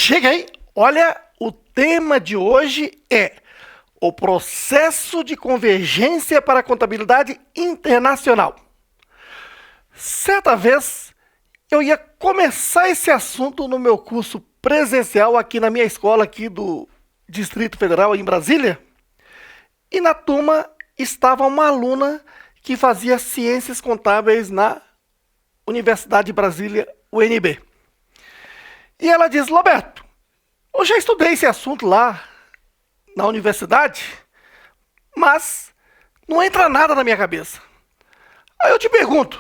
Cheguei! Olha, o tema de hoje é o processo de convergência para a contabilidade internacional. Certa vez, eu ia começar esse assunto no meu curso presencial aqui na minha escola aqui do Distrito Federal, em Brasília, e na turma estava uma aluna que fazia ciências contábeis na Universidade de Brasília, UNB. E ela diz: Roberto, eu já estudei esse assunto lá na universidade, mas não entra nada na minha cabeça. Aí eu te pergunto,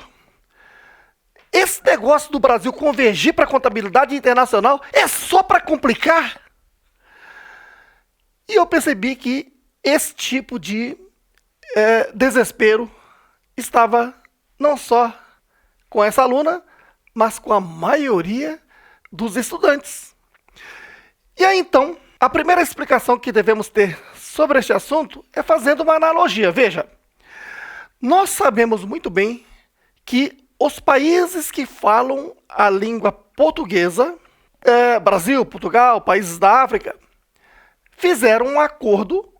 esse negócio do Brasil convergir para a contabilidade internacional é só para complicar? E eu percebi que esse tipo de desespero estava não só com essa aluna, mas com a maioria dos estudantes. E aí então, a primeira explicação que devemos ter sobre este assunto é fazendo uma analogia. Veja, nós sabemos muito bem que os países que falam a língua portuguesa, Brasil, Portugal, países da África, fizeram um acordo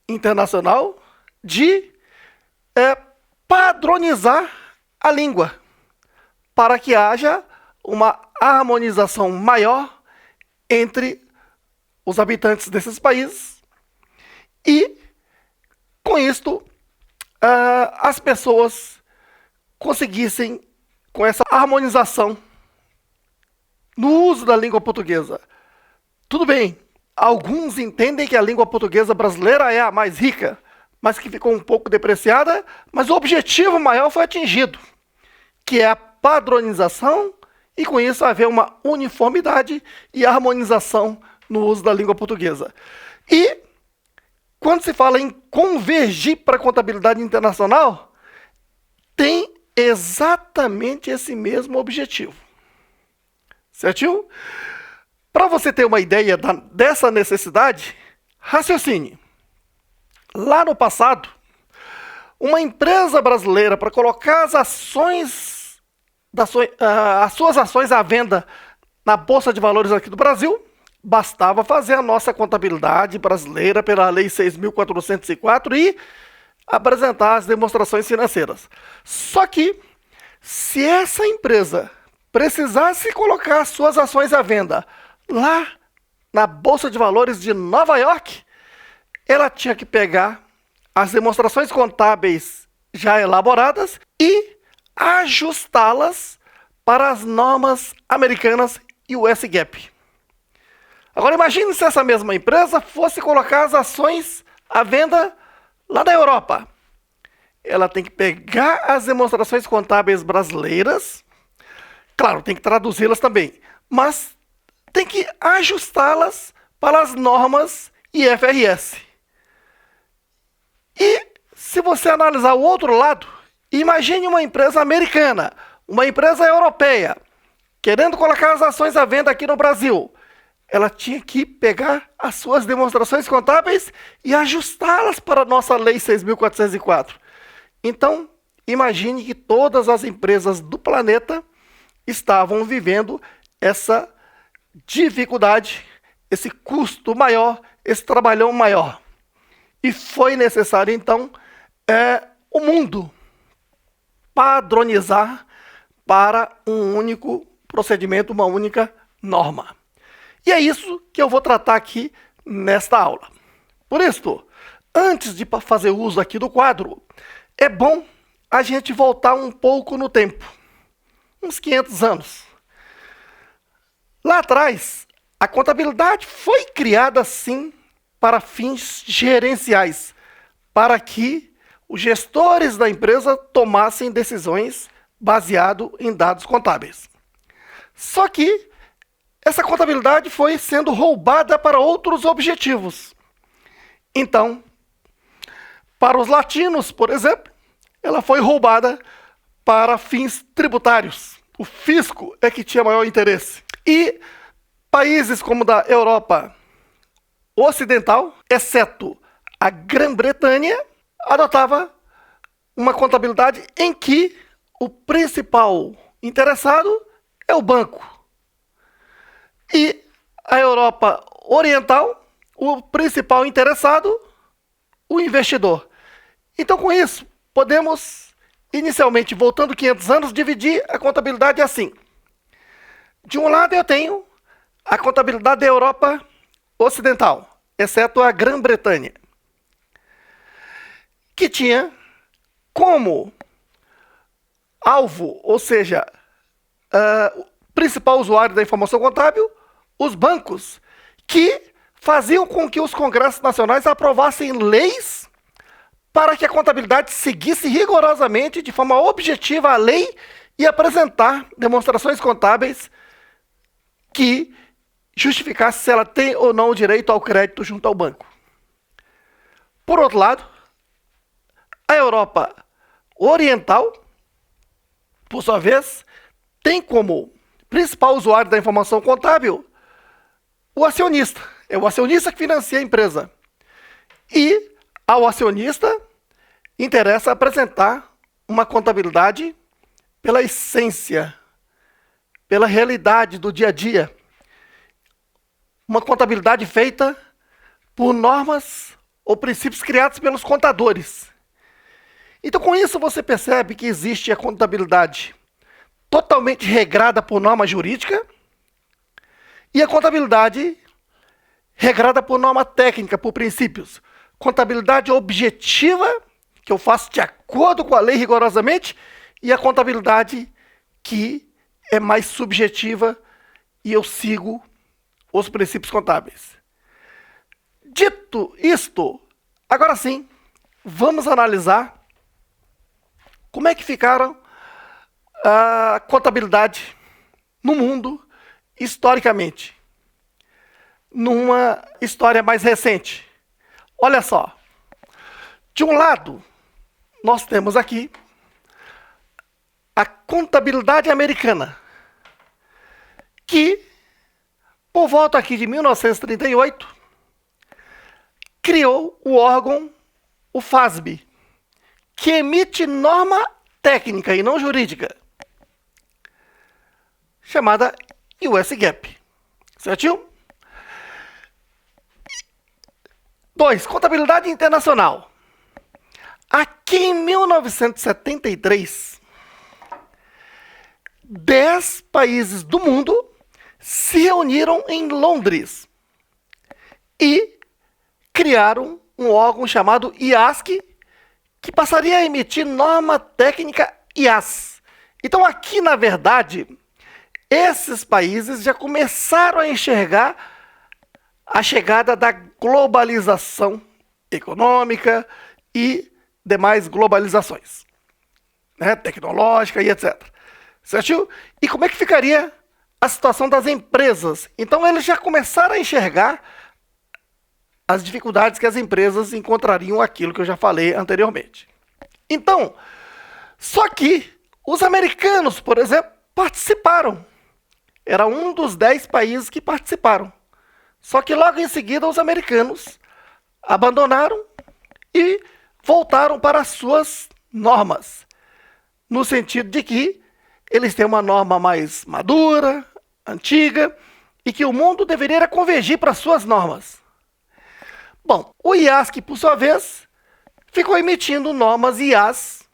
internacional de padronizar a língua, para que haja uma harmonização maior entre os habitantes desses países e, com isto, as pessoas conseguissem, com essa harmonização no uso da língua portuguesa. Tudo bem, alguns entendem que a língua portuguesa brasileira é a mais rica, mas que ficou um pouco depreciada, mas o objetivo maior foi atingido, que é a padronização e, com isso, haver uma uniformidade e harmonização no uso da língua portuguesa. E, quando se fala em convergir para a contabilidade internacional, tem exatamente esse mesmo objetivo. Certinho? Para você ter uma ideia dessa necessidade, raciocine. Lá no passado, uma empresa brasileira, para colocar as suas ações à venda na Bolsa de Valores aqui do Brasil, bastava fazer a nossa contabilidade brasileira pela Lei 6.404 e apresentar as demonstrações financeiras. Só que, se essa empresa precisasse colocar suas ações à venda lá na Bolsa de Valores de Nova York, ela tinha que pegar as demonstrações contábeis já elaboradas e ajustá-las para as normas americanas e o US GAAP. Agora imagine se essa mesma empresa fosse colocar as ações à venda lá da Europa. Ela tem que pegar as demonstrações contábeis brasileiras, claro, tem que traduzi-las também, mas tem que ajustá-las para as normas IFRS. E se você analisar o outro lado, imagine uma empresa americana, uma empresa europeia, querendo colocar as ações à venda aqui no Brasil. Ela tinha que pegar as suas demonstrações contábeis e ajustá-las para a nossa Lei 6.404. Então, imagine que todas as empresas do planeta estavam vivendo essa dificuldade, esse custo maior, esse trabalhão maior. E foi necessário, então, o mundo padronizar para um único procedimento, uma única norma. E é isso que eu vou tratar aqui nesta aula. Por isso, antes de fazer uso aqui do quadro, é bom a gente voltar um pouco no tempo, uns 500 anos. Lá atrás, a contabilidade foi criada, sim, para fins gerenciais, para que os gestores da empresa tomassem decisões baseado em dados contábeis. Só que essa contabilidade foi sendo roubada para outros objetivos. Então, para os latinos, por exemplo, ela foi roubada para fins tributários. O fisco é que tinha maior interesse. E países como da Europa Ocidental, exceto a Grã-Bretanha, adotava uma contabilidade em que o principal interessado é o banco. E a Europa Oriental, o principal interessado, o investidor. Então, com isso, podemos, inicialmente, voltando 500 anos, dividir a contabilidade assim. De um lado, eu tenho a contabilidade da Europa Ocidental, exceto a Grã-Bretanha, que tinha como alvo, ou seja, o principal usuário da informação contábil, os bancos, que faziam com que os congressos nacionais aprovassem leis para que a contabilidade seguisse rigorosamente, de forma objetiva, a lei e apresentar demonstrações contábeis que justificassem se ela tem ou não o direito ao crédito junto ao banco. Por outro lado, a Europa Oriental, por sua vez, tem como principal usuário da informação contábil o acionista. É o acionista que financia a empresa. E ao acionista interessa apresentar uma contabilidade pela essência, pela realidade do dia a dia. Uma contabilidade feita por normas ou princípios criados pelos contadores. Então, com isso, você percebe que existe a contabilidade totalmente regrada por norma jurídica e a contabilidade regrada por norma técnica, por princípios. Contabilidade objetiva, que eu faço de acordo com a lei rigorosamente, e a contabilidade que é mais subjetiva e eu sigo os princípios contábeis. Dito isto, agora sim, vamos analisar como é que ficaram a contabilidade no mundo historicamente, numa história mais recente. Olha só, de um lado, nós temos aqui a contabilidade americana, que, por volta aqui de 1938, criou o órgão, o FASB, que emite norma técnica e não jurídica, chamada US GAAP. Certinho? 2. Contabilidade internacional. Aqui em 1973, 10 países do mundo se reuniram em Londres e criaram um órgão chamado IASC, que passaria a emitir norma técnica IAS. Então, aqui, na verdade, esses países já começaram a enxergar a chegada da globalização econômica e demais globalizações, né, tecnológica e etc. Certo? E como é que ficaria a situação das empresas? Então, eles já começaram a enxergar as dificuldades que as empresas encontrariam aquilo que eu já falei anteriormente. Então, só que os americanos, por exemplo, participaram. Era um dos 10 países que participaram. Só que logo em seguida os americanos abandonaram e voltaram para as suas normas, no sentido de que eles têm uma norma mais madura, antiga, e que o mundo deveria convergir para as suas normas. Bom, o IASC, por sua vez, ficou emitindo normas IAS,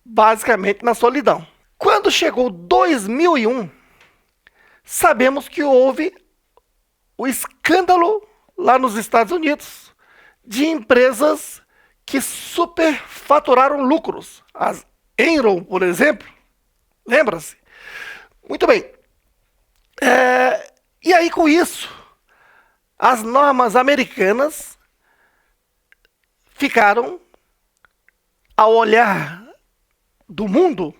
basicamente na solidão. Quando chegou 2001, sabemos que houve o escândalo lá nos Estados Unidos de empresas que superfaturaram lucros. As Enron, por exemplo, lembra-se? Muito bem. E aí, com isso, as normas americanas ficaram, ao olhar do mundo,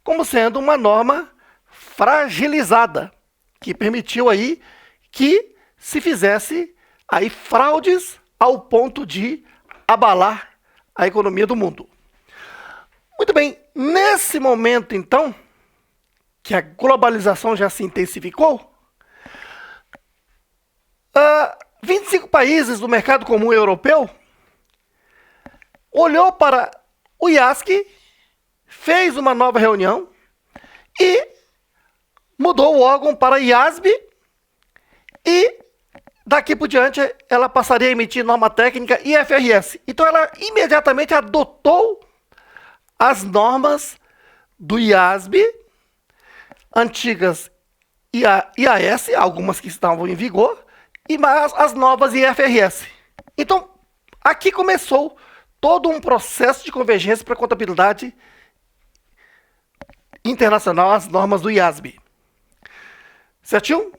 como sendo uma norma fragilizada, que permitiu aí que se fizesse aí fraudes ao ponto de abalar a economia do mundo. Muito bem, nesse momento, então, que a globalização já se intensificou, 25 países do mercado comum europeu olhou para o IASC, fez uma nova reunião e mudou o órgão para IASB e daqui por diante, ela passaria a emitir norma técnica IFRS. Então, ela imediatamente adotou as normas do IASB, antigas IAS, algumas que estavam em vigor, e mais as novas IFRS. Então, aqui começou todo um processo de convergência para a contabilidade internacional, as normas do IASB. Certinho?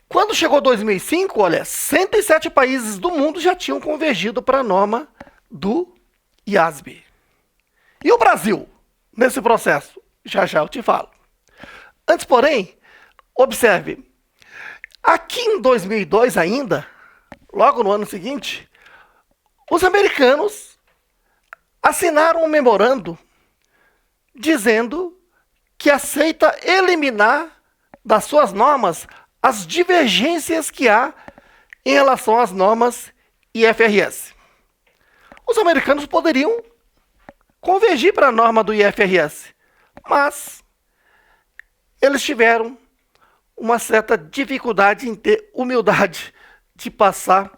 Quando chegou 2005, olha, 107 países do mundo já tinham convergido para a norma do IASB. E o Brasil, nesse processo? Já já eu te falo. Antes, porém, observe, aqui em 2002 ainda, logo no ano seguinte, os americanos assinaram um memorando dizendo que aceita eliminar das suas normas as divergências que há em relação às normas IFRS. Os americanos poderiam convergir para a norma do IFRS, mas eles tiveram uma certa dificuldade em ter humildade de passar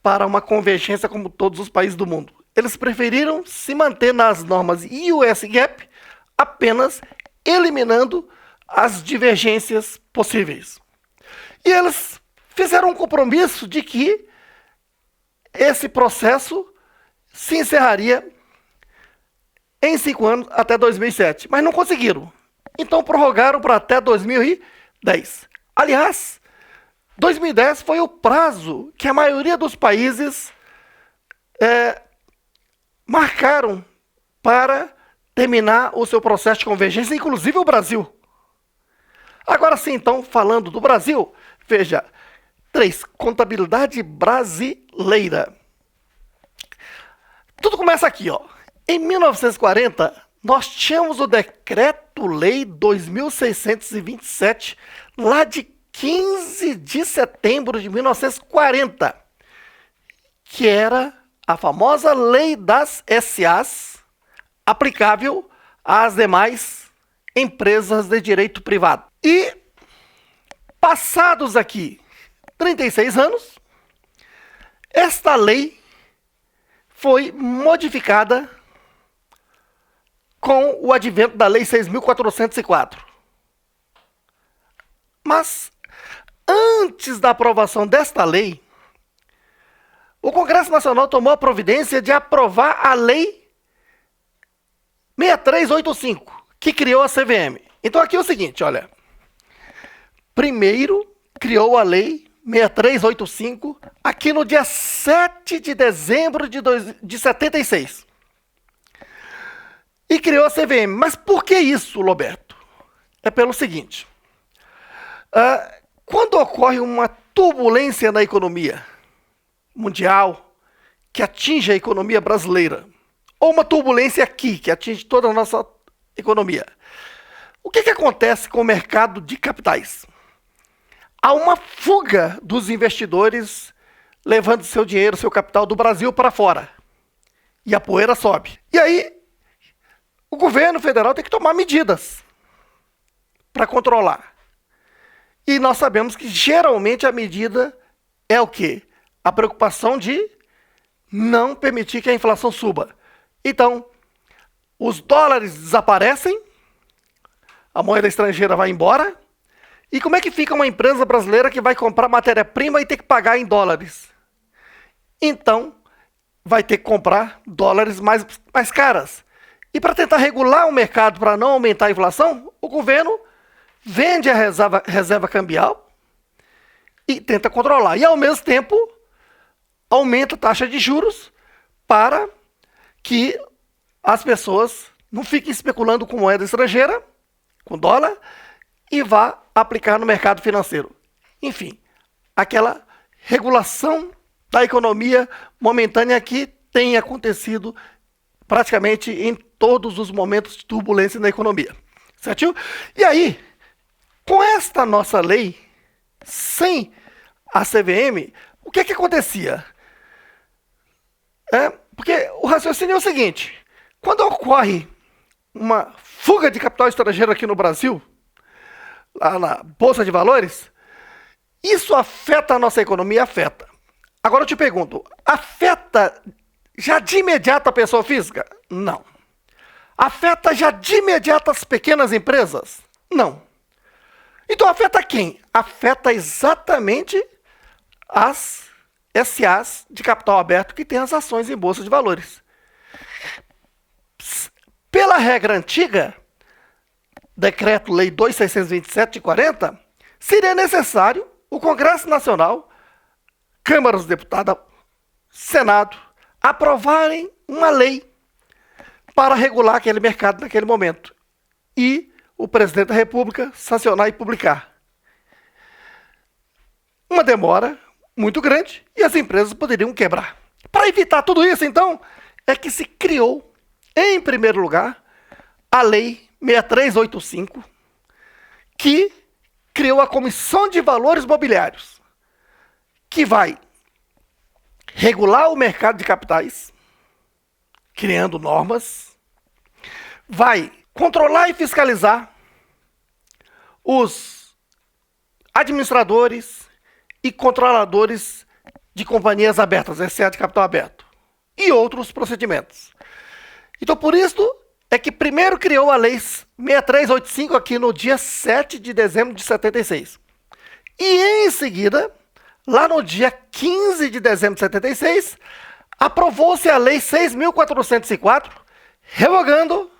para uma convergência como todos os países do mundo. Eles preferiram se manter nas normas US GAAP, apenas eliminando as divergências possíveis. E eles fizeram um compromisso de que esse processo se encerraria em 5 anos, até 2007. Mas não conseguiram. Então prorrogaram para até 2010. Aliás, 2010 foi o prazo que a maioria dos países marcaram para terminar o seu processo de convergência, inclusive o Brasil. Agora sim, então, falando do Brasil, veja, 3, contabilidade brasileira. Tudo começa aqui, ó. Em 1940, nós tínhamos o Decreto-Lei 2627, lá de 15 de setembro de 1940, que era a famosa Lei das SAs, aplicável às demais empresas de direito privado. E, passados aqui 36 anos, esta lei foi modificada com o advento da Lei 6.404. Mas, antes da aprovação desta lei, o Congresso Nacional tomou a providência de aprovar a Lei 6385, que criou a CVM. Então aqui é o seguinte, olha. Primeiro, criou a Lei 6385, aqui no dia 7 de dezembro de 76. E criou a CVM. Mas por que isso, Roberto? É pelo seguinte. Quando ocorre uma turbulência na economia mundial, que atinge a economia brasileira, ou uma turbulência aqui, que atinge toda a nossa economia, o que acontece com o mercado de capitais? Há uma fuga dos investidores levando seu dinheiro, seu capital do Brasil para fora. E a poeira sobe. E aí, o governo federal tem que tomar medidas para controlar. E nós sabemos que geralmente a medida é o quê? A preocupação de não permitir que a inflação suba. Então, os dólares desaparecem, a moeda estrangeira vai embora. E como é que fica uma empresa brasileira que vai comprar matéria-prima e ter que pagar em dólares? Então, vai ter que comprar dólares mais caras. E para tentar regular o mercado, para não aumentar a inflação, o governo vende a reserva cambial e tenta controlar. E, ao mesmo tempo, aumenta a taxa de juros para que as pessoas não fiquem especulando com moeda estrangeira, com dólar, e vá aplicar no mercado financeiro. Enfim, aquela regulação da economia momentânea que tem acontecido praticamente em todos os momentos de turbulência na economia. Certo? E aí, com esta nossa lei, sem a CVM, o que acontecia? Porque o raciocínio é o seguinte: quando ocorre uma fuga de capital estrangeiro aqui no Brasil, lá na Bolsa de Valores, Isso afeta a nossa economia? Afeta. Agora eu te pergunto, afeta já de imediato a pessoa física? Não. Afeta já de imediato as pequenas empresas? Não. Então afeta quem? Afeta exatamente as SAs de capital aberto que têm as ações em bolsa de valores. Pela regra antiga, Decreto-Lei 2.627 de 40, seria necessário o Congresso Nacional, Câmara dos Deputados, Senado, aprovarem uma lei para regular aquele mercado naquele momento. E o presidente da República sancionar e publicar. Uma demora muito grande e as empresas poderiam quebrar. Para evitar tudo isso, então, é que se criou, em primeiro lugar, a Lei 6385, que criou a Comissão de Valores Mobiliários, que vai regular o mercado de capitais, criando normas, vai controlar e fiscalizar os administradores e controladores de companhias abertas, SA de capital aberto, e outros procedimentos. Então, por isso é que primeiro criou a Lei 6385 aqui no dia 7 de dezembro de 76. E em seguida, lá no dia 15 de dezembro de 76, aprovou-se a Lei 6.404, revogando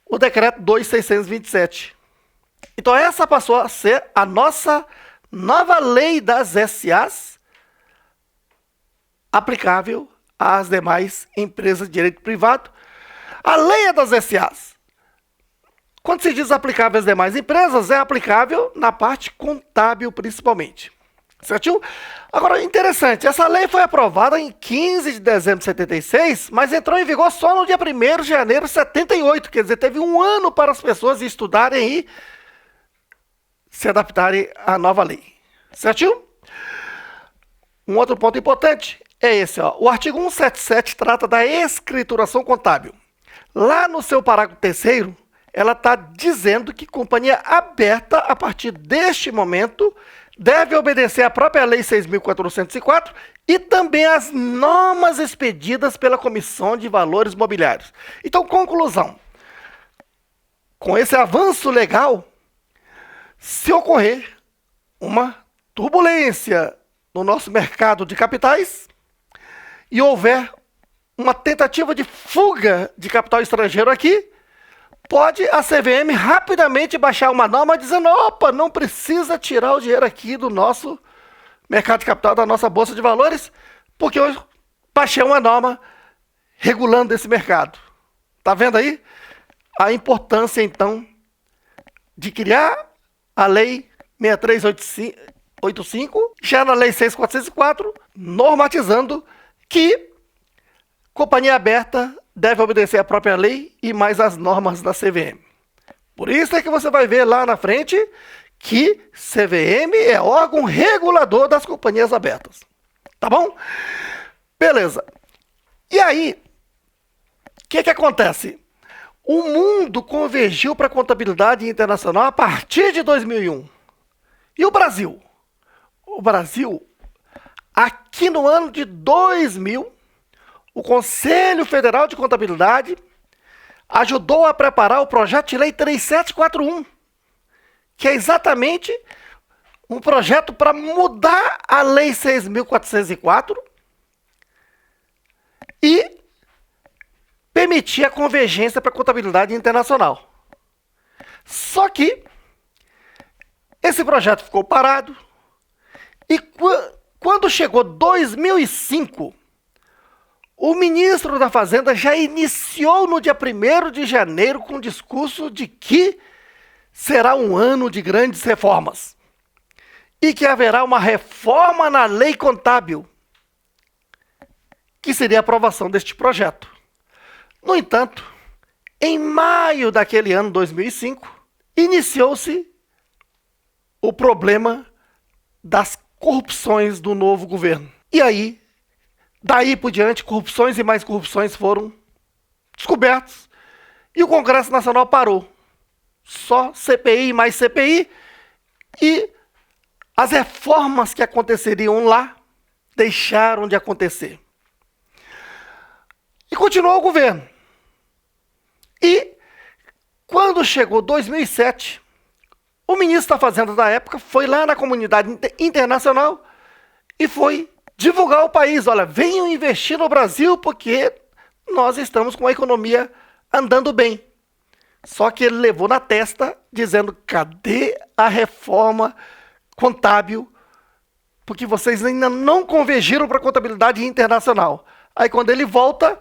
o Decreto 2.627. Então essa passou a ser a nossa nova lei das SAs, aplicável às demais empresas de direito privado. A lei é das SAs. Quando se diz aplicável às demais empresas, é aplicável na parte contábil principalmente. Certo? Agora, interessante, essa lei foi aprovada em 15 de dezembro de 76, mas entrou em vigor só no dia 1º de janeiro de 78, quer dizer, teve um ano para as pessoas estudarem e se adaptarem à nova lei. Certo? Um outro ponto importante é esse, ó. O artigo 177 trata da escrituração contábil. Lá no seu parágrafo 3º, ela está dizendo que companhia aberta, a partir deste momento, deve obedecer à própria Lei 6.404 e também às normas expedidas pela Comissão de Valores Mobiliários. Então, conclusão. Com esse avanço legal, se ocorrer uma turbulência no nosso mercado de capitais e houver uma tentativa de fuga de capital estrangeiro aqui, pode a CVM rapidamente baixar uma norma dizendo, opa, não precisa tirar o dinheiro aqui do nosso mercado de capital, da nossa bolsa de valores, porque eu baixei uma norma regulando esse mercado. Tá vendo aí a importância, então, de criar a Lei 6385, já na Lei 6404, normatizando que companhia aberta deve obedecer à própria lei e mais as normas da CVM. Por isso é que você vai ver lá na frente que CVM é órgão regulador das companhias abertas. Tá bom? Beleza. E aí, o que acontece? O mundo convergiu para a contabilidade internacional a partir de 2001. E o Brasil? O Brasil, aqui no ano de 2000, o Conselho Federal de Contabilidade ajudou a preparar o projeto de lei 3741, que é exatamente um projeto para mudar a Lei 6.404 e permitir a convergência para a contabilidade internacional. Só que esse projeto ficou parado e quando chegou 2005, o ministro da Fazenda já iniciou no dia 1º de janeiro com o discurso de que será um ano de grandes reformas e que haverá uma reforma na lei contábil, que seria a aprovação deste projeto. No entanto, em maio daquele ano 2005, iniciou-se o problema das corrupções do novo governo. E aí, daí por diante, corrupções e mais corrupções foram descobertos e o Congresso Nacional parou. Só CPI mais CPI e as reformas que aconteceriam lá deixaram de acontecer. E continuou o governo. E quando chegou 2007, o ministro da Fazenda da época foi lá na comunidade internacional e foi divulgar o país. Olha, venham investir no Brasil porque nós estamos com a economia andando bem. Só que ele levou na testa dizendo, cadê a reforma contábil? Porque vocês ainda não convergiram para a contabilidade internacional. Aí quando ele volta,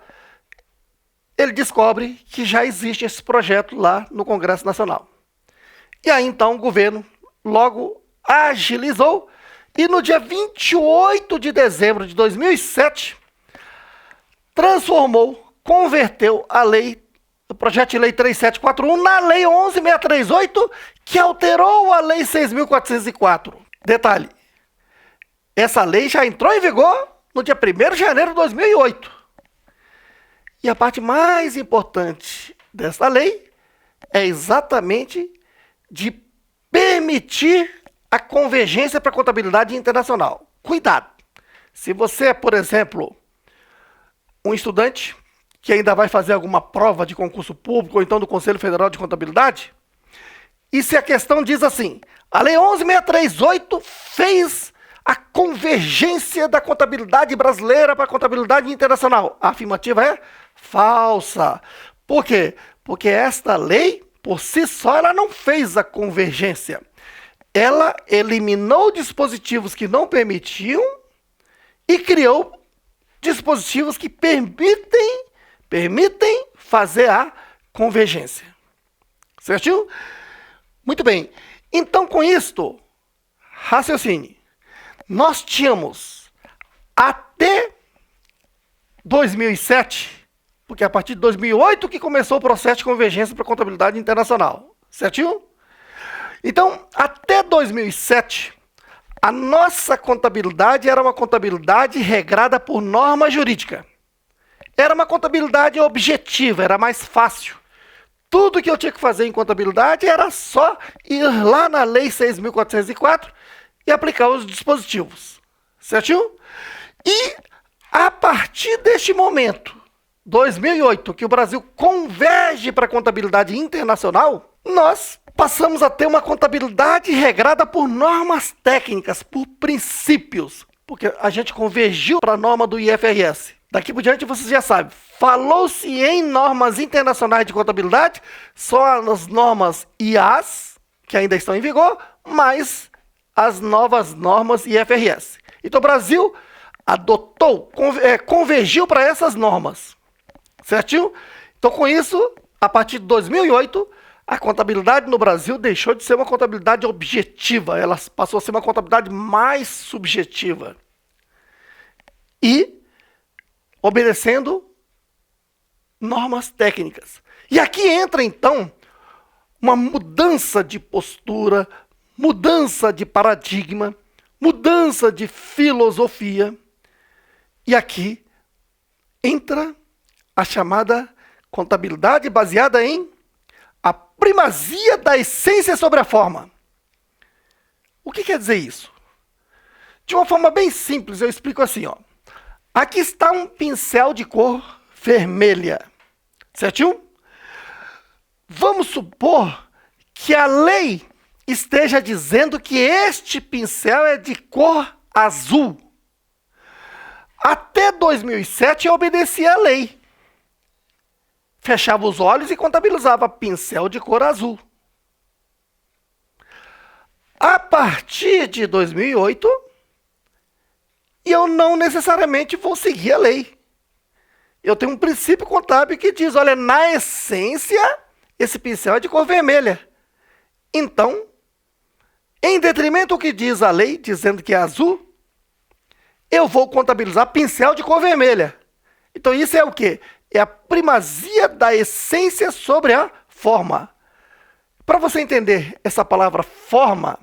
ele descobre que já existe esse projeto lá no Congresso Nacional. E aí então o governo logo agilizou e no dia 28 de dezembro de 2007, converteu a lei, o projeto de lei 3741 na lei 11.638, que alterou a lei 6.404. Detalhe, essa lei já entrou em vigor no dia 1º de janeiro de 2008. E a parte mais importante dessa lei é exatamente de permitir a convergência para a contabilidade internacional. Cuidado! Se você é, por exemplo, um estudante que ainda vai fazer alguma prova de concurso público ou então do Conselho Federal de Contabilidade, e se a questão diz assim, a Lei 11.638 fez a convergência da contabilidade brasileira para a contabilidade internacional. A afirmativa é falsa. Por quê? Porque esta lei, por si só, ela não fez a convergência. Ela eliminou dispositivos que não permitiam e criou dispositivos que permitem fazer a convergência. Certinho? Muito bem. Então, com isto, raciocine. Nós tínhamos até 2007, porque a partir de 2008 que começou o processo de convergência para a contabilidade internacional. Certinho? Então, até 2007, a nossa contabilidade era uma contabilidade regrada por norma jurídica. Era uma contabilidade objetiva, era mais fácil. Tudo que eu tinha que fazer em contabilidade era só ir lá na Lei 6.404 e aplicar os dispositivos. Certinho? E a partir deste momento, 2008, que o Brasil converge para a contabilidade internacional, nós passamos a ter uma contabilidade regrada por normas técnicas, por princípios, porque a gente convergiu para a norma do IFRS. Daqui por diante vocês já sabem, falou-se em normas internacionais de contabilidade, só as normas IAS, que ainda estão em vigor, mas as novas normas IFRS. Então o Brasil adotou, convergiu para essas normas. Certinho? Então com isso, a partir de 2008, a contabilidade no Brasil deixou de ser uma contabilidade objetiva, ela passou a ser uma contabilidade mais subjetiva. E obedecendo normas técnicas. E aqui entra, então, uma mudança de postura, mudança de paradigma, mudança de filosofia. E aqui entra a chamada contabilidade baseada em a primazia da essência sobre a forma. O que quer dizer isso? De uma forma bem simples, eu explico assim, ó. Aqui está um pincel de cor vermelha, certinho? Vamos supor que a lei esteja dizendo que este pincel é de cor azul. Até 2007 eu obedecia a lei. Fechava os olhos e contabilizava pincel de cor azul. A partir de 2008, eu não necessariamente vou seguir a lei. Eu tenho um princípio contábil que diz, olha, na essência, esse pincel é de cor vermelha. Então, em detrimento do que diz a lei, dizendo que é azul, eu vou contabilizar pincel de cor vermelha. Então isso é o quê? É a primazia da essência sobre a forma. Para você entender essa palavra forma,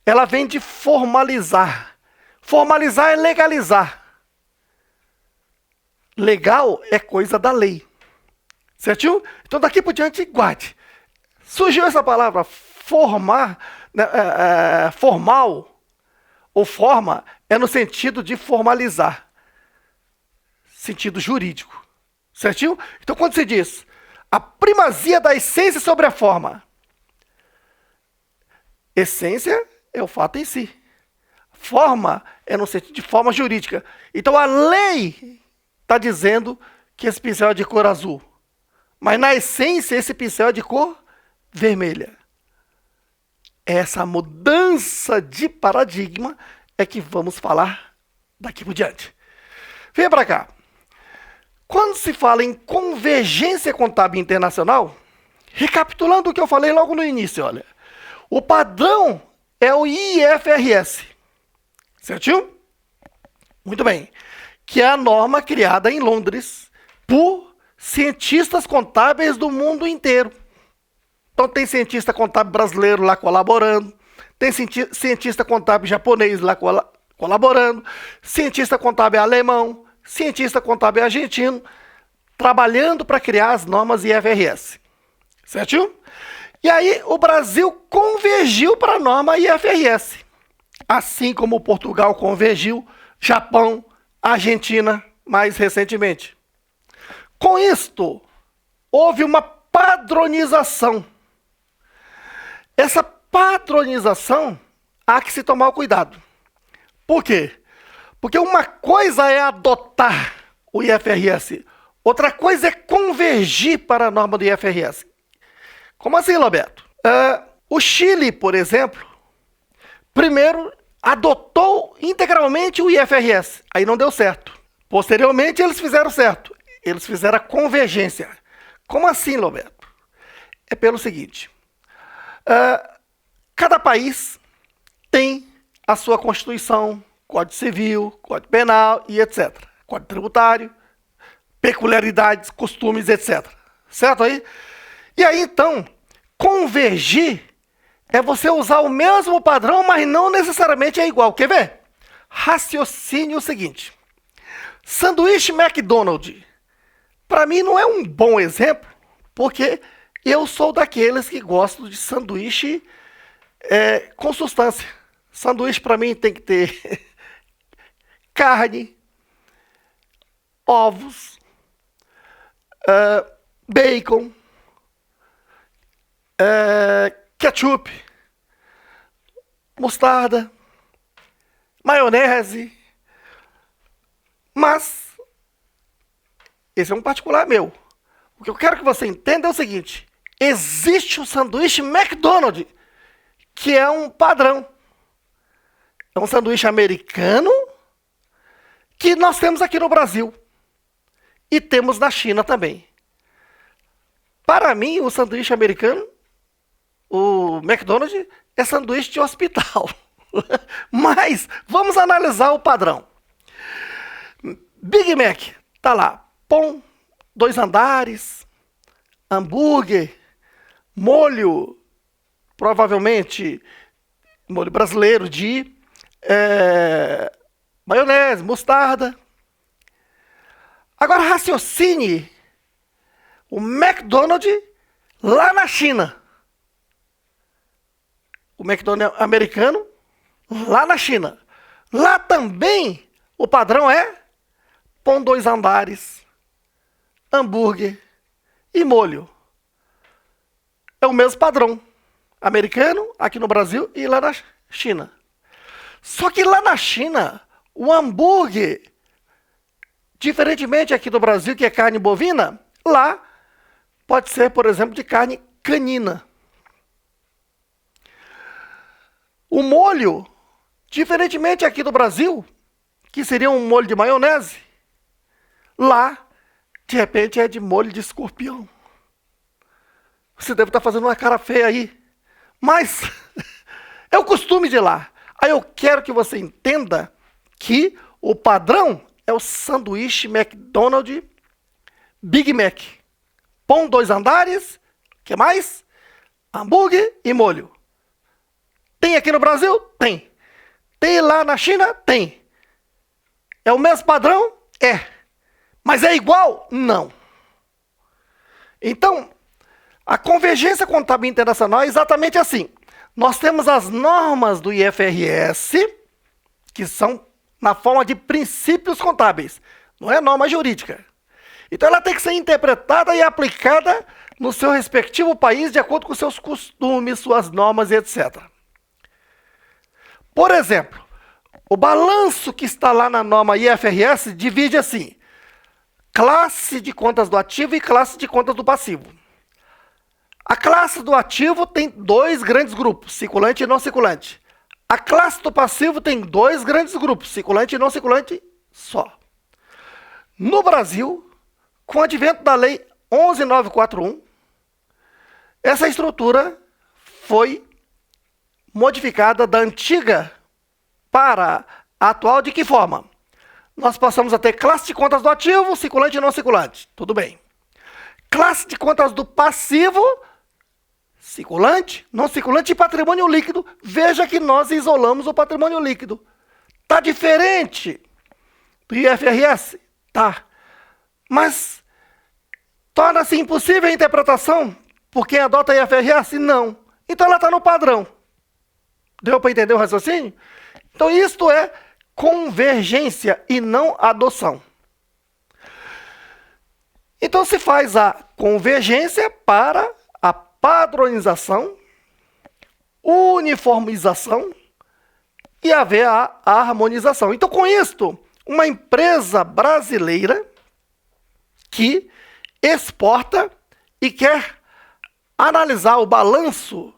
ela vem de formalizar. Formalizar é legalizar. Legal é coisa da lei. Certinho? Então daqui por diante, guarde. Surgiu essa palavra formar, formal, ou forma é no sentido de formalizar, sentido jurídico, certinho? Então, quando se diz a primazia da essência sobre a forma, essência é o fato em si. Forma é no sentido de forma jurídica. Então, a lei está dizendo que esse pincel é de cor azul. Mas, na essência, esse pincel é de cor vermelha. Essa mudança de paradigma é que vamos falar daqui por diante. Venha para cá. Quando se fala em convergência contábil internacional, recapitulando o que eu falei logo no início, olha, o padrão é o IFRS, certinho? Muito bem. Que é a norma criada em Londres por cientistas contábeis do mundo inteiro. Então tem cientista contábil brasileiro lá colaborando, tem cientista contábil japonês lá colaborando, cientista contábil alemão, cientista contábil argentino, trabalhando para criar as normas IFRS. Certinho? E aí o Brasil convergiu para a norma IFRS. Assim como Portugal convergiu, Japão, Argentina, mais recentemente. Com isto, houve uma padronização. Essa padronização há que se tomar cuidado. Por quê? Porque uma coisa é adotar o IFRS, outra coisa é convergir para a norma do IFRS. Como assim, Roberto? O Chile, por exemplo, primeiro adotou integralmente o IFRS, aí não deu certo. Posteriormente, eles fizeram certo, eles fizeram a convergência. Como assim, Roberto? É pelo seguinte, cada país tem a sua Constituição, Código Civil, Código Penal e etc. Código Tributário, peculiaridades, costumes, etc. Certo aí? E aí, então, convergir é você usar o mesmo padrão, mas não necessariamente é igual. Quer ver? Raciocínio o seguinte. Sanduíche McDonald's, para mim, não é um bom exemplo, porque eu sou daqueles que gostam de sanduíche com substância. Sanduíche, para mim, tem que ter carne, ovos, bacon, ketchup, mostarda, maionese. Mas esse é um particular meu. O que eu quero que você entenda é o seguinte: existe o sanduíche McDonald's, que é um padrão. É um sanduíche americano que nós temos aqui no Brasil. E temos na China também. Para mim, o sanduíche americano, o McDonald's, é sanduíche de hospital. Mas vamos analisar o padrão. Big Mac, tá lá. Pão, 2 andares, hambúrguer, molho, provavelmente molho brasileiro de maionese, mostarda. Agora raciocine o McDonald's lá na China. O McDonald's americano lá na China. Lá também o padrão é pão 2 andares, hambúrguer e molho. É o mesmo padrão. Americano, aqui no Brasil e lá na China. Só que lá na China, o hambúrguer, diferentemente aqui do Brasil, que é carne bovina, lá pode ser, por exemplo, de carne canina. O molho, diferentemente aqui do Brasil, que seria um molho de maionese, lá, de repente, é de molho de escorpião. Você deve estar fazendo uma cara feia aí. Mas é o costume de lá. Aí eu quero que você entenda que o padrão é o sanduíche McDonald's Big Mac. Pão 2 andares, o que mais? Hambúrguer e molho. Tem aqui no Brasil? Tem. Tem lá na China? Tem. É o mesmo padrão? É. Mas é igual? Não. Então, a convergência contábil internacional é exatamente assim. Nós temos as normas do IFRS, que são na forma de princípios contábeis, não é norma jurídica. Então ela tem que ser interpretada e aplicada no seu respectivo país de acordo com seus costumes, suas normas e etc. Por exemplo, o balanço que está lá na norma IFRS divide assim: classe de contas do ativo e classe de contas do passivo. A classe do ativo tem dois grandes grupos, circulante e não circulante. A classe do passivo tem dois grandes grupos, circulante e não circulante só. No Brasil, com o advento da Lei 11.941, essa estrutura foi modificada da antiga para a atual de que forma? Nós passamos a ter classe de contas do ativo, circulante e não circulante. Tudo bem. Classe de contas do passivo, circulante, não circulante e patrimônio líquido. Veja que nós isolamos o patrimônio líquido. Está diferente do IFRS? Tá. Mas torna-se impossível a interpretação por quem adota IFRS? Não. Então ela está no padrão. Deu para entender o raciocínio? Então isto é convergência e não adoção. Então se faz a convergência para a padronização, uniformização e haver a harmonização. Então com isto, uma empresa brasileira que exporta e quer analisar o balanço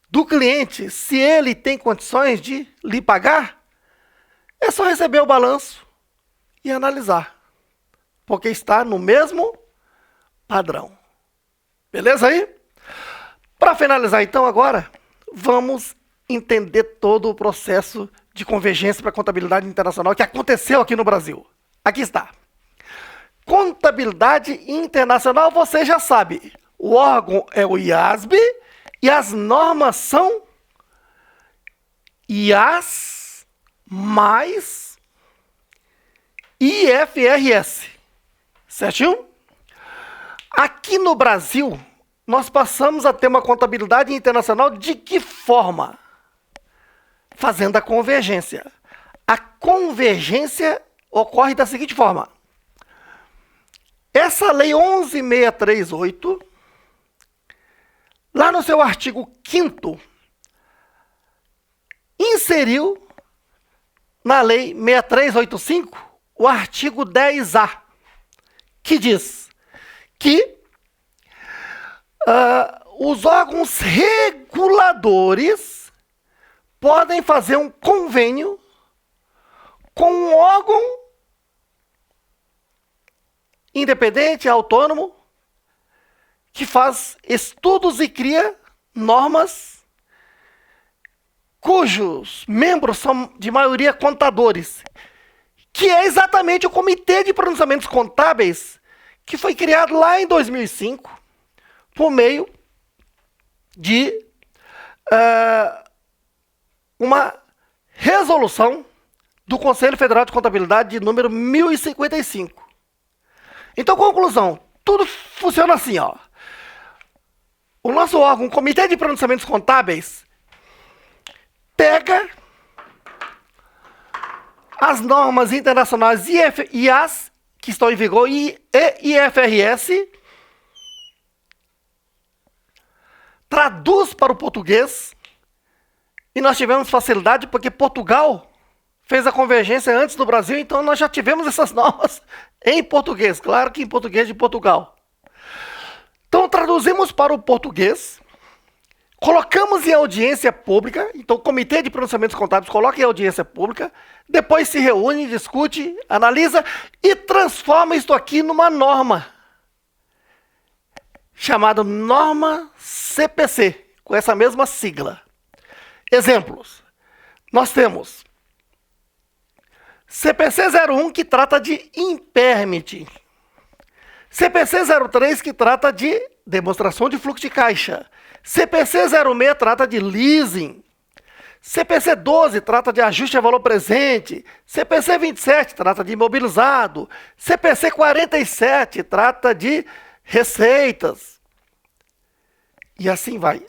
do cliente, se ele tem condições de lhe pagar, é só receber o balanço e analisar, porque está no mesmo padrão. Beleza aí? Para finalizar então agora, vamos entender todo o processo de convergência para a contabilidade internacional que aconteceu aqui no Brasil. Aqui está. Contabilidade internacional, você já sabe, o órgão é o IASB e as normas são IAS mais IFRS. Certinho? Aqui no Brasil, nós passamos a ter uma contabilidade internacional de que forma? Fazendo a convergência. A convergência ocorre da seguinte forma. Essa lei 11.638, lá no seu artigo 5º, inseriu na lei 6385 o artigo 10A, que diz que os órgãos reguladores podem fazer um convênio com um órgão independente, autônomo, que faz estudos e cria normas cujos membros são de maioria contadores, que é exatamente o Comitê de Pronunciamentos Contábeis, que foi criado lá em 2005, por meio de uma resolução do Conselho Federal de Contabilidade de número 1055. Então, conclusão, tudo funciona assim, ó. O nosso órgão, o Comitê de Pronunciamentos Contábeis, pega as normas internacionais IAS, que estão em vigor, e IFRS, traduz para o português, e nós tivemos facilidade porque Portugal fez a convergência antes do Brasil, então nós já tivemos essas normas em português, claro que em português de Portugal. Então traduzimos para o português, colocamos em audiência pública, então o Comitê de Pronunciamentos Contábeis coloca em audiência pública, depois se reúne, discute, analisa e transforma isto aqui numa norma, chamada norma CPC, com essa mesma sigla. Exemplos, nós temos CPC 01, que trata de impairment. CPC 03, que trata de demonstração de fluxo de caixa. CPC 06 trata de leasing. CPC 12 trata de ajuste a valor presente. CPC 27 trata de imobilizado. CPC 47 trata de receitas. E assim vai.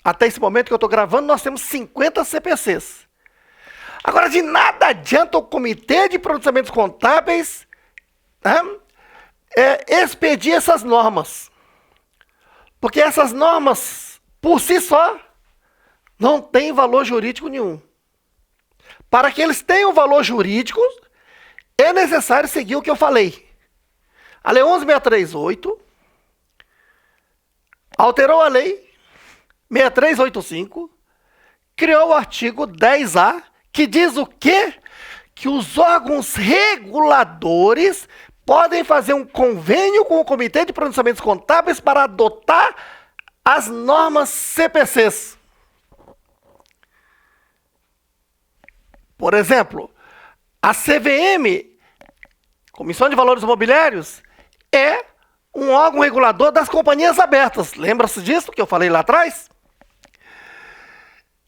Até esse momento que eu estou gravando, nós temos 50 CPCs. Agora, de nada adianta o Comitê de Pronunciamentos Contábeis, né, expedir essas normas. Porque essas normas, por si só, não têm valor jurídico nenhum. Para que eles tenham valor jurídico, é necessário seguir o que eu falei. A Lei 11.638 alterou a Lei 6385, criou o artigo 10A, que diz o quê? Que os órgãos reguladores podem fazer um convênio com o Comitê de Pronunciamentos Contábeis para adotar as normas CPCs. Por exemplo, a CVM, Comissão de Valores Imobiliários, é um órgão regulador das companhias abertas. Lembra-se disso que eu falei lá atrás?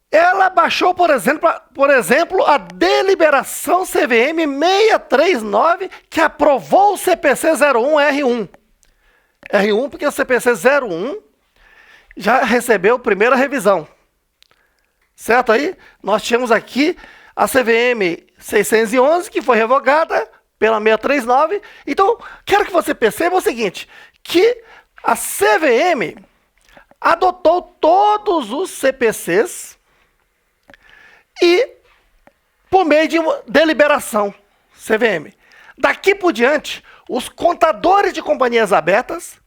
Ela baixou, por exemplo, a deliberação CVM 639, que aprovou o CPC 01R1. R1 porque o CPC 01 já recebeu a primeira revisão. Certo aí? Nós tínhamos aqui a CVM 611, que foi revogada pela 639. Então, quero que você perceba o seguinte, que a CVM adotou todos os CPCs e por meio de uma deliberação CVM. Daqui por diante, os contadores de companhias abertas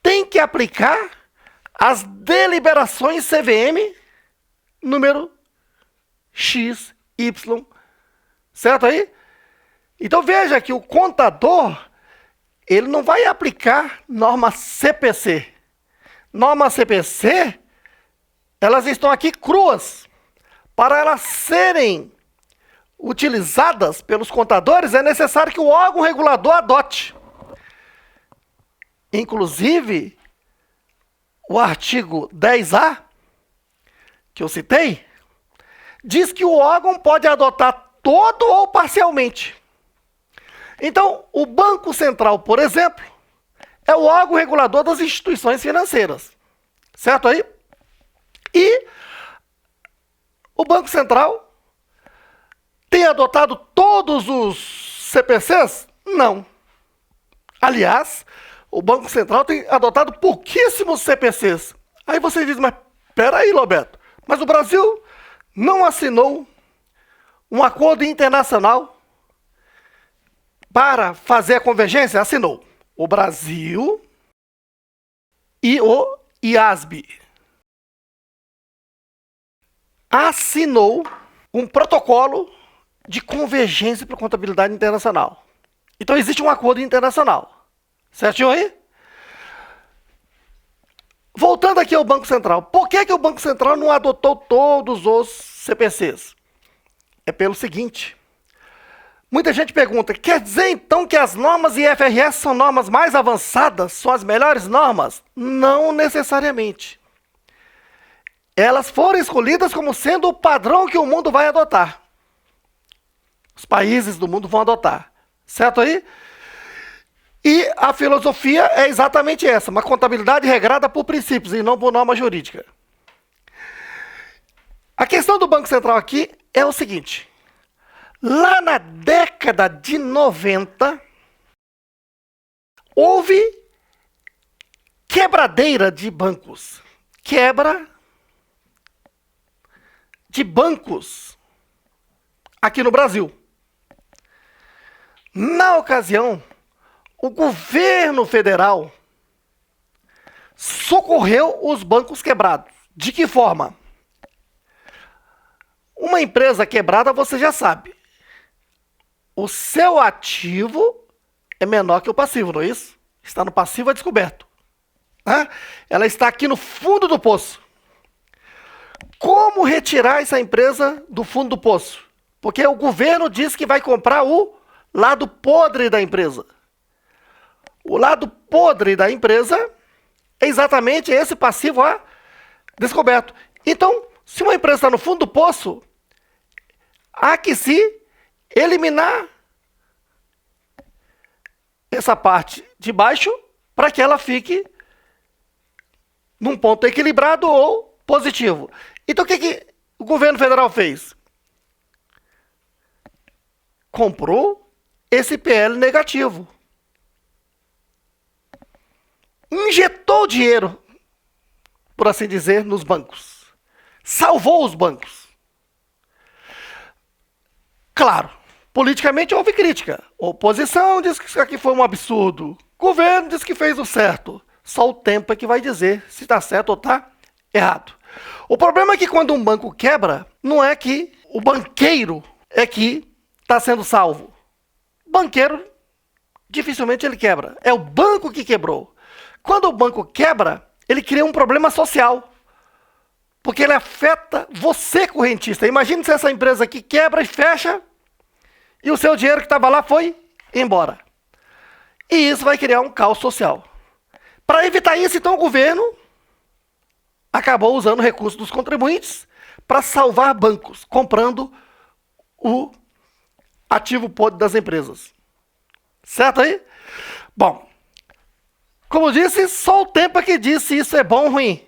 têm que aplicar as deliberações CVM número X, Y, certo aí? Então veja que o contador, ele não vai aplicar norma CPC. Norma CPC, elas estão aqui cruas. Para elas serem utilizadas pelos contadores, é necessário que o órgão regulador adote. Inclusive, o artigo 10A, que eu citei, diz que o órgão pode adotar todo ou parcialmente. Então, o Banco Central, por exemplo, é o órgão regulador das instituições financeiras. Certo aí? E o Banco Central tem adotado todos os CPCs? Não. Aliás, o Banco Central tem adotado pouquíssimos CPCs. Aí você diz, mas peraí, Roberto, mas o Brasil não assinou um acordo internacional para fazer a convergência? Assinou o Brasil e o IASB. Assinou um protocolo de convergência para a contabilidade internacional. Então existe um acordo internacional. Certinho aí? Voltando aqui ao Banco Central. Por que o Banco Central não adotou todos os CPCs? É pelo seguinte. Muita gente pergunta, quer dizer então que as normas IFRS são normas mais avançadas, são as melhores normas? Não necessariamente. Elas foram escolhidas como sendo o padrão que o mundo vai adotar. Os países do mundo vão adotar. Certo aí? E a filosofia é exatamente essa, uma contabilidade regrada por princípios e não por norma jurídica. A questão do Banco Central aqui é o seguinte. Lá na década de 90, houve quebradeira de bancos. Quebra de bancos aqui no Brasil. Na ocasião, o governo federal socorreu os bancos quebrados. De que forma? Uma empresa quebrada, você já sabe. O seu ativo é menor que o passivo, não é isso? Está no passivo a descoberto. Ela está aqui no fundo do poço. Como retirar essa empresa do fundo do poço? Porque o governo diz que vai comprar o lado podre da empresa. O lado podre da empresa é exatamente esse passivo a descoberto. Então, se uma empresa está no fundo do poço, há que se eliminar essa parte de baixo para que ela fique num ponto equilibrado ou positivo. Então, o que o governo federal fez? comprou esse PL negativo. Injetou dinheiro, por assim dizer, nos bancos. Salvou os bancos. Claro, politicamente houve crítica. Oposição diz que isso aqui foi um absurdo. Governo diz que fez o certo. Só o tempo é que vai dizer se está certo ou está errado. O problema é que quando um banco quebra, não é que o banqueiro é que está sendo salvo. O banqueiro, dificilmente ele quebra. É o banco que quebrou. Quando o banco quebra, ele cria um problema social. Porque ele afeta você, correntista. Imagine se essa empresa aqui quebra e fecha e o seu dinheiro que estava lá foi embora. E isso vai criar um caos social. Para evitar isso, então, o governo acabou usando recursos dos contribuintes para salvar bancos, comprando o ativo podre das empresas. Certo aí? Bom, como disse, só o tempo é que diz se isso é bom ou ruim.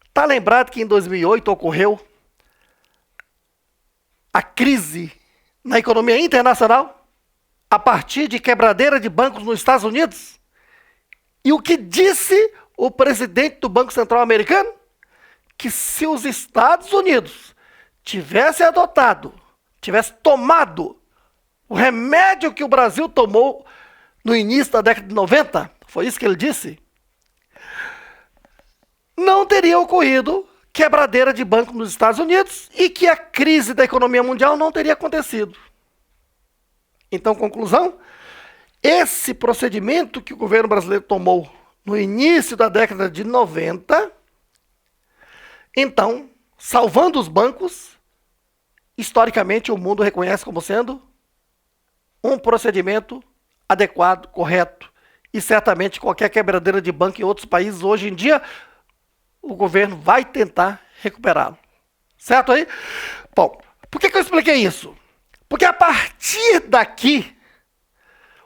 Está lembrado que em 2008 ocorreu a crise na economia internacional a partir de quebradeira de bancos nos Estados Unidos? E o que disse o presidente do Banco Central americano? Que se os Estados Unidos tivesse tomado o remédio que o Brasil tomou no início da década de 90, foi isso que ele disse, não teria ocorrido quebradeira de banco nos Estados Unidos e que a crise da economia mundial não teria acontecido. Então, conclusão, esse procedimento que o governo brasileiro tomou no início da década de 90, então, salvando os bancos, historicamente o mundo reconhece como sendo um procedimento adequado, correto. E certamente qualquer quebradeira de banco em outros países, hoje em dia, o governo vai tentar recuperá-lo. Certo aí? Bom, por que eu expliquei isso? Porque a partir daqui,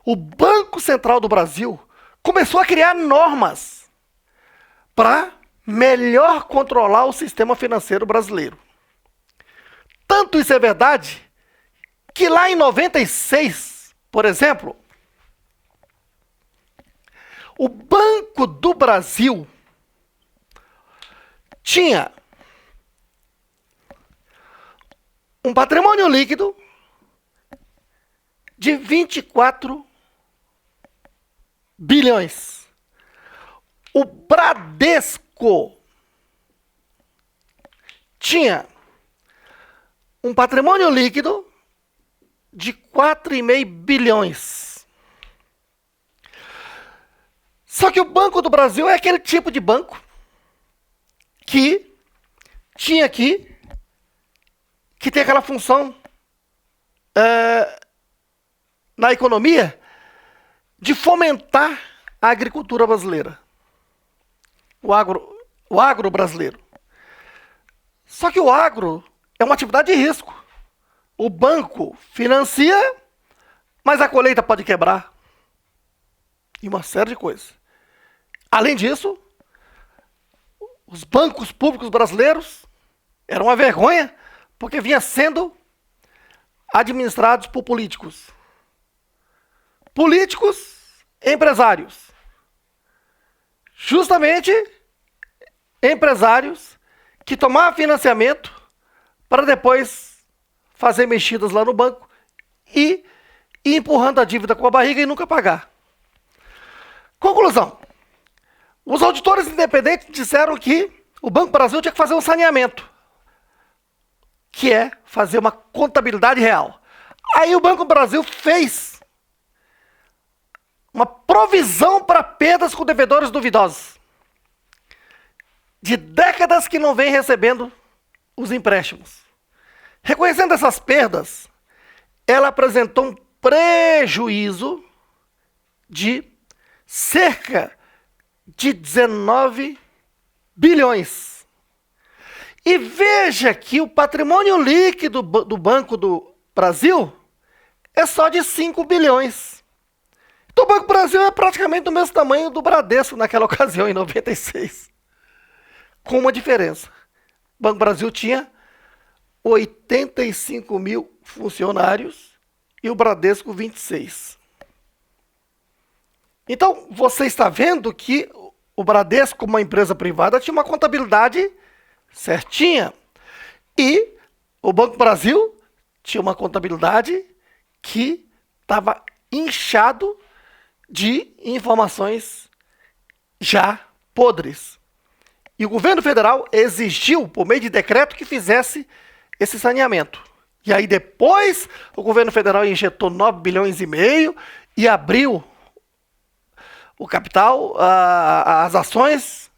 o Banco Central do Brasil começou a criar normas para melhor controlar o sistema financeiro brasileiro. Tanto isso é verdade, que lá em 96, por exemplo, o Banco do Brasil tinha um patrimônio líquido de 24 bilhões. O Bradesco tinha um patrimônio líquido de 4,5 bilhões. Só que o Banco do Brasil é aquele tipo de banco que tinha aqui, que tem aquela função na economia de fomentar a agricultura brasileira, o agro brasileiro. Só que o agro é uma atividade de risco. O banco financia, mas a colheita pode quebrar. E uma série de coisas. Além disso, os bancos públicos brasileiros eram uma vergonha, porque vinha sendo administrados por políticos. Políticos empresários. Justamente empresários que tomavam financiamento para depois fazer mexidas lá no banco e ir empurrando a dívida com a barriga e nunca pagar. Conclusão. Os auditores independentes disseram que o Banco Brasil tinha que fazer um saneamento, que é fazer uma contabilidade real. Aí o Banco Brasil fez uma provisão para perdas com devedores duvidosos, de décadas que não vem recebendo os empréstimos. Reconhecendo essas perdas, ela apresentou um prejuízo de cerca de 19 bilhões. E veja que o patrimônio líquido do Banco do Brasil é só de 5 bilhões. Então o Banco do Brasil é praticamente do mesmo tamanho do Bradesco naquela ocasião, em 96. Com uma diferença. O Banco do Brasil tinha 85 mil funcionários e o Bradesco 26. Então, você está vendo que o Bradesco, como uma empresa privada, tinha uma contabilidade certinha. E o Banco do Brasil tinha uma contabilidade que estava inchado de informações já podres. E o governo federal exigiu, por meio de decreto, que fizesse esse saneamento. E aí depois o governo federal injetou 9 bilhões e meio e abriu o capital, as ações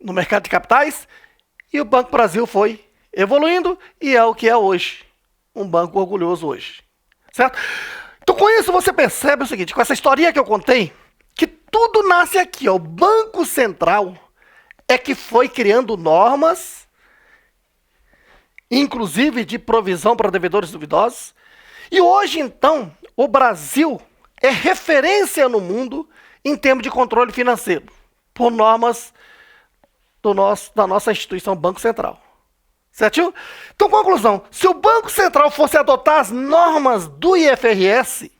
no mercado de capitais, e o Banco do Brasil foi evoluindo e é o que é hoje. Um banco orgulhoso hoje. Certo? Então com isso você percebe o seguinte, com essa historinha que eu contei, que tudo nasce aqui, ó. O Banco Central é que foi criando normas, inclusive de provisão para devedores duvidosos. E hoje, então, o Brasil é referência no mundo em termos de controle financeiro, por normas da nossa instituição Banco Central. Certo? Então, conclusão, se o Banco Central fosse adotar as normas do IFRS,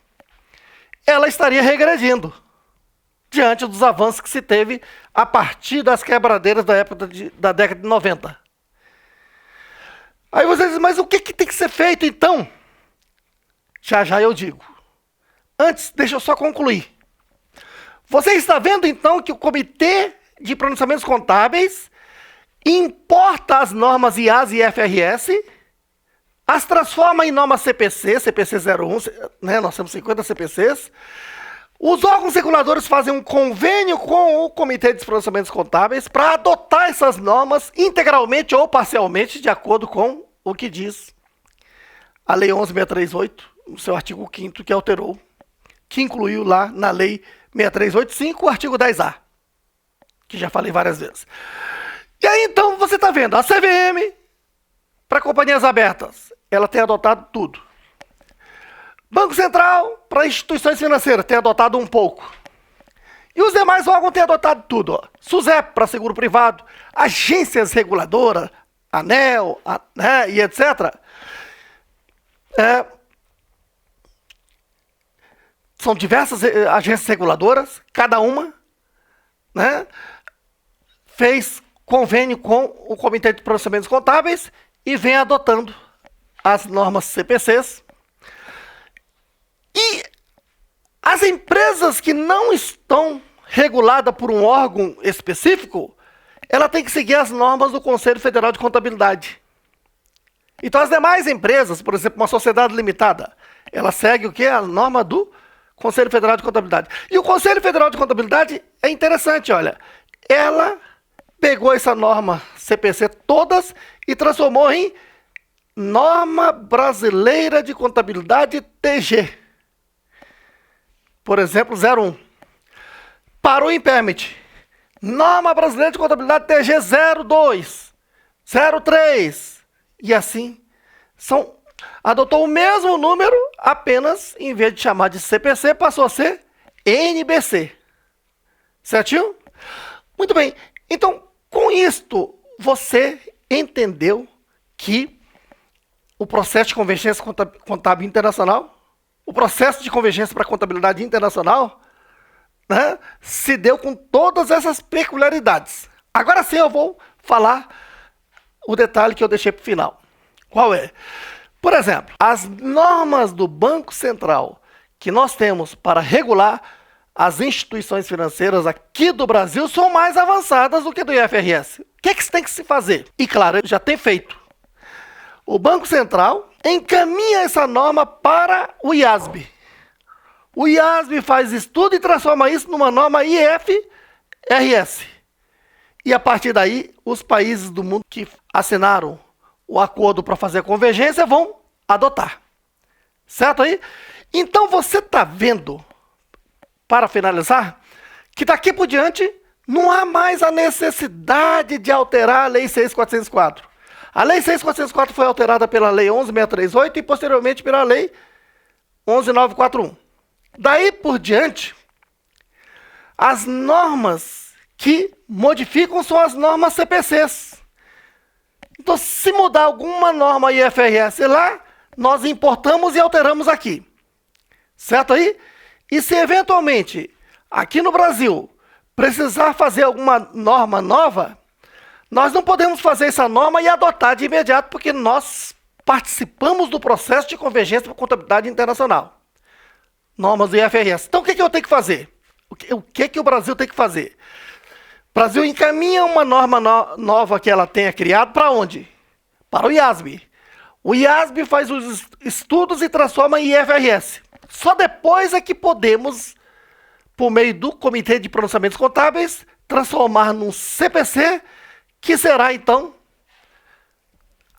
ela estaria regredindo diante dos avanços que se teve a partir das quebradeiras da época da década de 90. Aí você diz, mas o que tem que ser feito então? Já eu digo. Antes, deixa eu só concluir. Você está vendo então que o Comitê de Pronunciamentos Contábeis importa as normas IAS e IFRS, as transforma em norma CPC, CPC 01, né? Nós temos 50 CPCs. Os órgãos reguladores fazem um convênio com o Comitê de Pronunciamentos Contábeis para adotar essas normas integralmente ou parcialmente, de acordo com o que diz a Lei 11.638, no seu artigo 5º, que alterou, que incluiu lá na Lei 6385, o artigo 10A, que já falei várias vezes. E aí, então, você está vendo, a CVM, para companhias abertas, ela tem adotado tudo. Banco Central, para instituições financeiras, tem adotado um pouco. E os demais órgãos têm adotado tudo. Ó. SUSEP, para seguro privado, agências reguladoras, ANEEL, né, e etc. São diversas agências reguladoras, cada uma, né, fez convênio com o Comitê de Procedimentos Contábeis e vem adotando as normas CPCs. E as empresas que não estão reguladas por um órgão específico, ela tem que seguir as normas do Conselho Federal de Contabilidade. Então, as demais empresas, por exemplo, uma sociedade limitada, ela segue o quê? A norma do Conselho Federal de Contabilidade. E o Conselho Federal de Contabilidade é interessante, olha, ela pegou essa norma CPC todas e transformou em Norma Brasileira de Contabilidade TG. Por exemplo, 01. Para o impairment, Norma Brasileira de Contabilidade TG 02, 03, e assim, adotou o mesmo número, apenas, em vez de chamar de CPC, passou a ser NBC. Certinho? Muito bem. Então, com isto, você entendeu que o processo de convergência contábil internacional, o processo de convergência para a contabilidade internacional, né, se deu com todas essas peculiaridades. Agora sim eu vou falar o detalhe que eu deixei para o final. Qual é? Por exemplo, as normas do Banco Central que nós temos para regular as instituições financeiras aqui do Brasil são mais avançadas do que do IFRS. O que tem que se fazer? E claro, ele já tem feito. O Banco Central encaminha essa norma para o IASB. O IASB faz estudo e transforma isso numa norma IFRS. E a partir daí, os países do mundo que assinaram o acordo para fazer a convergência vão adotar. Certo aí? Então você está vendo, para finalizar, que daqui por diante não há mais a necessidade de alterar a Lei 6.404. A Lei 6.404 foi alterada pela Lei 11.638 e posteriormente pela Lei 11.941. Daí por diante, as normas que modificam são as normas CPCs. Então, se mudar alguma norma IFRS lá, nós importamos e alteramos aqui. Certo aí? E se eventualmente, aqui no Brasil, precisar fazer alguma norma nova, nós não podemos fazer essa norma e adotar de imediato, porque nós participamos do processo de convergência para a contabilidade internacional. Normas do IFRS. Então, o que eu tenho que fazer? O que o Brasil tem que fazer? O Brasil encaminha uma norma nova que ela tenha criado para onde? Para o IASB. O IASB faz os estudos e transforma em IFRS. Só depois é que podemos, por meio do Comitê de Pronunciamentos Contábeis, transformar num CPC, que será, então,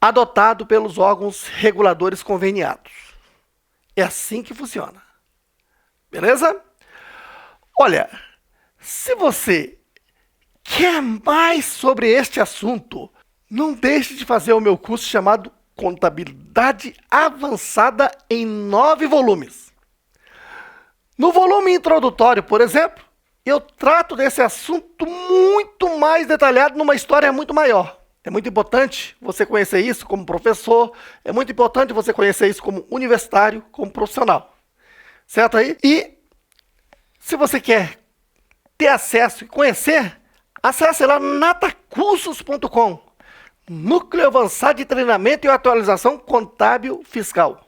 adotado pelos órgãos reguladores conveniados. É assim que funciona. Beleza? Olha, se você quer mais sobre este assunto, não deixe de fazer o meu curso chamado Contabilidade Avançada em 9 volumes. No volume introdutório, por exemplo, eu trato desse assunto muito mais detalhado numa história muito maior. É muito importante você conhecer isso como professor, é muito importante você conhecer isso como universitário, como profissional. Certo aí? E se você quer ter acesso e conhecer, acesse lá natacursos.com, Núcleo Avançado de Treinamento e Atualização Contábil Fiscal.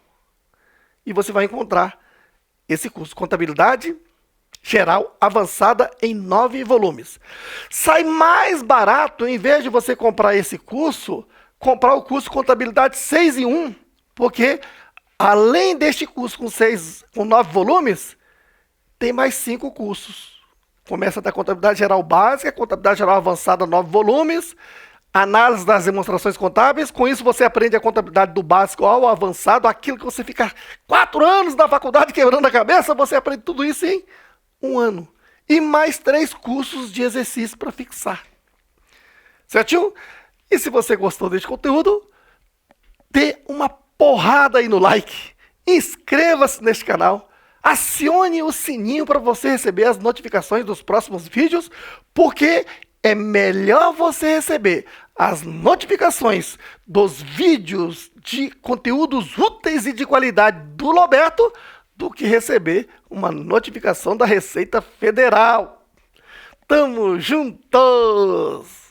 E você vai encontrar esse curso, Contabilidade Geral Avançada em 9 volumes. Sai mais barato, em vez de você comprar esse curso, comprar o curso Contabilidade 6 em 1, porque além deste curso com 9 volumes, tem mais 5 cursos. Começa da Contabilidade Geral Básica, Contabilidade Geral Avançada, 9 volumes, Análise das Demonstrações Contábeis. Com isso você aprende a contabilidade do básico ao avançado, aquilo que você fica 4 anos na faculdade quebrando a cabeça, você aprende tudo isso em 1 ano. E mais 3 cursos de exercício para fixar. Certinho? E se você gostou deste conteúdo, dê uma porrada aí no like, inscreva-se neste canal, acione o sininho para você receber as notificações dos próximos vídeos, porque é melhor você receber as notificações dos vídeos de conteúdos úteis e de qualidade do Loberto do que receber uma notificação da Receita Federal. Tamo juntos!